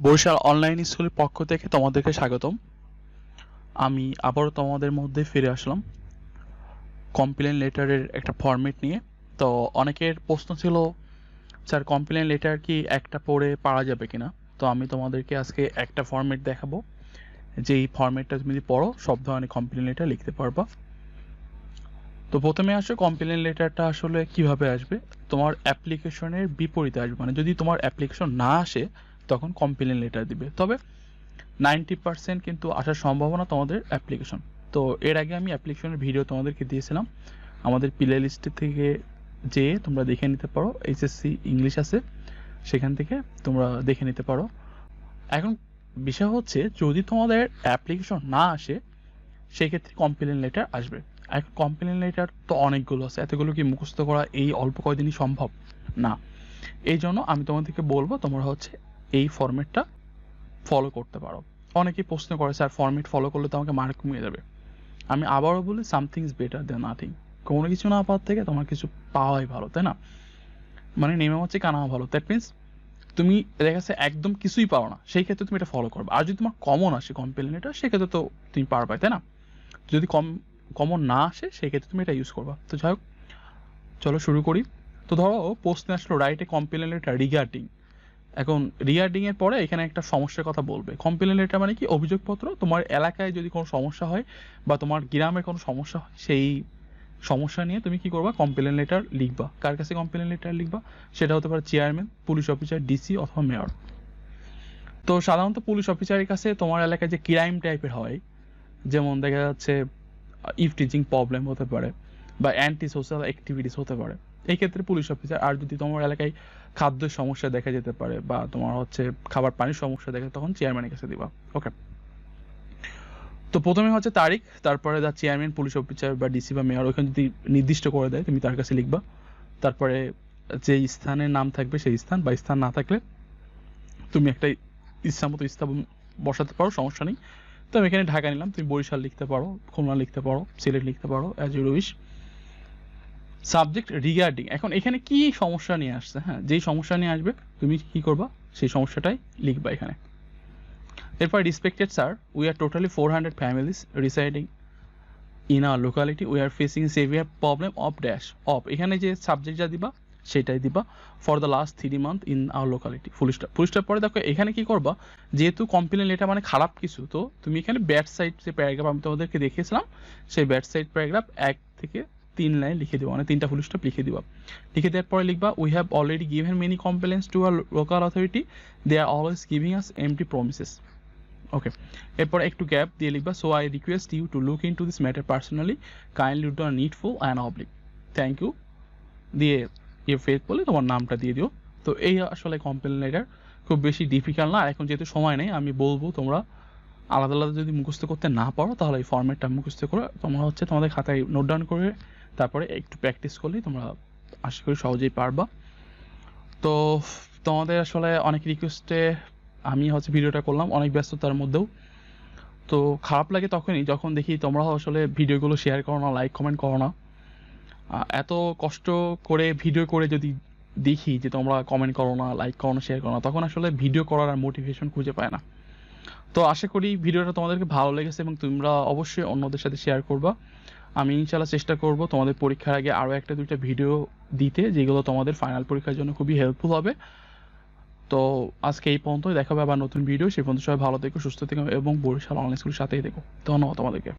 Barishal online স্কুলের পক্ষ থেকে তোমাদেরকে স্বাগতম। আমি আবারও তোমাদের মধ্যে ফিরে আসলাম কমপ্লেন লেটারের একটা ফরম্যাট নিয়ে। তো অনেকের প্রশ্ন ছিল, স্যার কমপ্লেন লেটার কি একটা পড়ে পারা যাবে কিনা। তো আমি তোমাদেরকে আজকে একটা ফরম্যাট দেখাবো, যেই ফরম্যাটটা তুমি যদি পড়ো সব ধরনের কমপ্লেন লেটার লিখতে পারবা। তো প্রথমে আসো কমপ্লেন লেটারটা আসলে কিভাবে আসবে। তোমার অ্যাপ্লিকেশনের বিপরীতে আসবে, মানে যদি তোমার অ্যাপ্লিকেশন না আসে তখন কমপ্লেন লেটার দিবে। তবে 90% কিন্তু আসার সম্ভাবনা তোমাদের অ্যাপ্লিকেশন। তো এর আগে আমি অ্যাপ্লিকেশনের ভিডিও তোমাদেরকে দিয়েছিলাম, আমাদের প্লে লিস্ট থেকে যেয়ে তোমরা দেখে নিতে পারো। এইচএসসি ইংলিশ আছে, সেখান থেকে তোমরা দেখে নিতে পারো। এখন বিষয় হচ্ছে, যদি তোমাদের অ্যাপ্লিকেশন না আসে সেক্ষেত্রে কমপ্লেন লেটার আসবে। এখন কমপ্লেন লেটার তো অনেকগুলো আছে, এতগুলো কি মুখস্থ করা এই অল্প কয়দিনই সম্ভব না। এই জন্য আমি তোমাদেরকে বলবো তোমরা হচ্ছে এই ফরম্যাটটা ফলো করতে পারো। অনেকেই প্রশ্ন করে, স্যার ফরম্যাট ফলো করলে তো আমাকে মার্ক কমিয়ে যাবে। আমি আবারও বলি, something is better then nothing. কোনো কিছু না পাওয়ার থেকে তোমার কিছু পাওয়াই ভালো, তাই না? মানে নেমে হচ্ছে কানা ভালো। দ্যাট মিনস তুমি দেখা যাচ্ছে একদম কিছুই পাও না, সেই ক্ষেত্রে তুমি এটা ফলো করবে। আর যদি তোমার কমন আসে কমপ্লেন এটা, সেক্ষেত্রে তো তুমি পারবে, তাই না? যদি কমন না আসে সেক্ষেত্রে তুমি এটা ইউজ করবা। তো যাই হোক, চলো শুরু করি। তো ধরো প্রশ্ন আসলো, write a complain letter regarding. এখন রিগার্ডিং এর পরে এখানে একটা সমস্যার কথা বলবে। কমপ্লেন লেটার মানে কি? অভিযোগপত্র। তোমার এলাকায় যদি কোনো সমস্যা হয় বা তোমার গ্রামে কোনো সমস্যা হয়, সেই সমস্যা নিয়ে তুমি কি করবা? কমপ্লেন লেটার লিখবা। কার কাছে কমপ্লেন লেটার লিখবা? সেটা হতে পারে চেয়ারম্যান, পুলিশ অফিসার, ডিসি অথবা মেয়র। তো সাধারণত পুলিশ অফিসারের কাছে তোমার এলাকায় যে ক্রাইম টাইপের হয়, যেমন দেখা যাচ্ছে ইভটিজিং প্রবলেম হতে পারে বা অ্যান্টি সোশ্যাল অ্যাক্টিভিটিস হতে পারে, এই ক্ষেত্রে পুলিশ অফিসার। আর যদি তোমার এলাকায় খাদ্যের সমস্যা দেখা যেতে পারে বা তোমার হচ্ছে খাবার পানির সমস্যা দেখে, তখন চেয়ারম্যানের কাছে দিবা। ওকে। তো প্রথমে হচ্ছে তারিখ, তারপরে যা চেয়ারম্যান, পুলিশ অফিসার বা ডিসি বা মেয়র ওইখানে যদি নির্দিষ্ট করে দেয়, তুমি তার কাছে লিখবা। তারপরে যে স্থানের নাম থাকবে সেই স্থান, বা স্থান না থাকলে তুমি একটা ইচ্ছা মতো স্থান বসাতে পারো, সমস্যা নেই। তো আমি এখানে ঢাকা নিলাম, তুমি বরিশাল লিখতে পারো, খুলনা লিখতে পারো, সিলেট লিখতে পারো, as you wish. Subject regarding. এখন এখানে কি সমস্যা নিয়ে আসছে, হ্যাঁ, যেই সমস্যা নিয়ে আসবে তুমি কি করবা? সেই সমস্যাটাই লিখবা এখানে। এরপর respected sir, we are totally 400 families residing in our locality, we are facing severe problem of dash of. এখানে যে সাবজেক্ট যা দিবা সেটাই দিবা। For the last 3 month in our locality, full stop. Full stop পরে দেখো এখানে কি করবা, যেহেতু কমপ্লেন লেটার মানে খারাপ কিছু, তো তুমি এখানে ব্যাড সাইড যে প্যারাগ্রাফ আমি তোমাদেরকে দেখিয়েছিলাম, সেই ব্যাড সাইড প্যারাগ্রাফ 1 থেকে 3 লাইন লিখে দিবা, মানে 3টা ফুল স্টপ লিখে দিবা। লিখে দেওয়ার পরে লিখবা, we have already given many complaints to our local authority, they are always giving us empty promises. Okay. এরপর একটু গ্যাপ দিয়ে লিখবা, so I request you to look into this matter personally, kindly do needful and oblige, thank you দিয়ে faith বলে তোমার নামটা দিয়ে দিও। তো এই আসলে কমপ্লেন লেটার, খুব বেশি ডিফিকাল্ট না। এখন যেহেতু সময় নেই, আমি বলবো তোমরা আলাদা আলাদা যদি মুখস্থ করতে না পারো, তাহলে এই ফরম্যাটটা মুখস্থ করে তোমরা হচ্ছে তোমাদের খাতায় নোট ডাউন করে তারপরে একটু প্র্যাকটিস করলেই তোমরা আশা করি সহজেই পারবা। তো তোমাদের আসলে অনেক রিকোয়েস্টে আমি হচ্ছে ভিডিওটা করলাম, অনেক ব্যস্ততার মধ্যেও। তো খারাপ লাগে তখনই যখন দেখি তোমরা আসলে ভিডিওগুলো শেয়ার করো না, লাইক কমেন্ট করো না। এত কষ্ট করে ভিডিও করে যদি দেখি যে তোমরা কমেন্ট করো না, লাইক করো না, শেয়ার করো না, তখন আসলে ভিডিও করার আর মোটিভেশন খুঁজে পায় না। তো আশা করি ভিডিওটা তোমাদেরকে ভালো লেগেছে এবং তোমরা অবশ্যই অন্যদের সাথে শেয়ার করবা। আমি ইনশাল্লাহ চেষ্টা করব তোমাদের পরীক্ষার আগে আরও 1-2টা ভিডিও দিতে, যেগুলো তোমাদের ফাইনাল পরীক্ষার জন্য খুবই হেল্পফুল হবে। তো আজকে এই পর্যন্তই, দেখা হবে আবার নতুন ভিডিও। সেই পর্যন্ত সবাই ভালো থেকো, সুস্থ থেকো এবং বরিশাল অনলাইন স্কুলের সাথেই থেকো। ধন্যবাদ তোমাদেরকে।